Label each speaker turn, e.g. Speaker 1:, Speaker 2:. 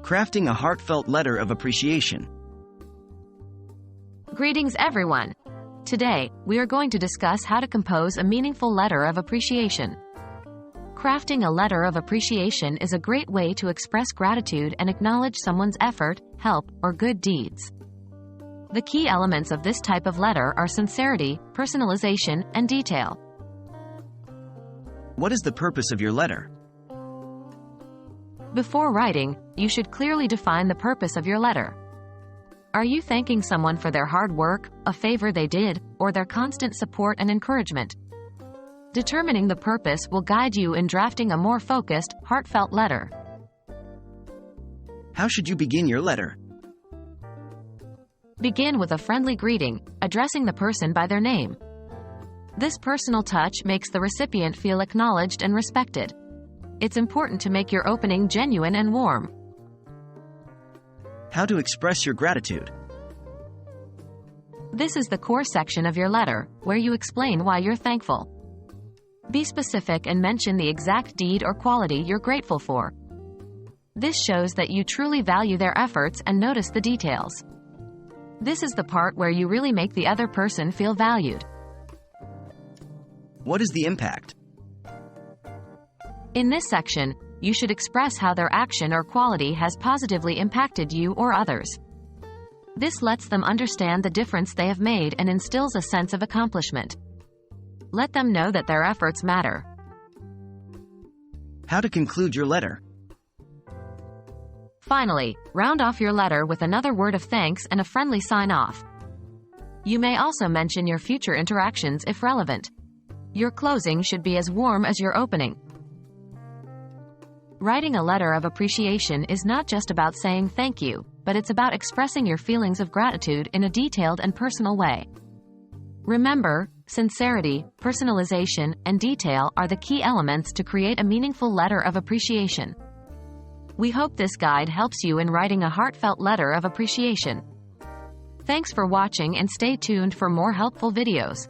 Speaker 1: Crafting a heartfelt letter of appreciation.
Speaker 2: Greetings everyone! Today, we are going to discuss how to compose a meaningful letter of appreciation. Crafting a letter of appreciation is a great way to express gratitude and acknowledge someone's effort, help, or good deeds. The key elements of this type of letter are sincerity, personalization, and detail.
Speaker 1: What is the purpose of your letter?
Speaker 2: Before writing, you should clearly define the purpose of your letter. Are you thanking someone for their hard work, a favor they did, or their constant support and encouragement? Determining the purpose will guide you in drafting a more focused, heartfelt letter.
Speaker 1: How should you begin your letter?
Speaker 2: Begin with a friendly greeting, addressing the person by their name. This personal touch makes the recipient feel acknowledged and respected. It's important to make your opening genuine and warm.
Speaker 1: How to express your gratitude.
Speaker 2: This is the core section of your letter, where you explain why you're thankful. Be specific and mention the exact deed or quality you're grateful for. This shows that you truly value their efforts and notice the details. This is the part where you really make the other person feel valued.
Speaker 1: What is the impact?
Speaker 2: In this section, you should express how their action or quality has positively impacted you or others. This lets them understand the difference they have made and instills a sense of accomplishment. Let them know that their efforts matter.
Speaker 1: How to conclude your letter.
Speaker 2: Finally, round off your letter with another word of thanks and a friendly sign-off. You may also mention your future interactions if relevant. Your closing should be as warm as your opening. Writing a letter of appreciation is not just about saying thank you, but it's about expressing your feelings of gratitude in a detailed and personal way. Remember, sincerity, personalization, and detail are the key elements to create a meaningful letter of appreciation. We hope this guide helps you in writing a heartfelt letter of appreciation. Thanks for watching and stay tuned for more helpful videos.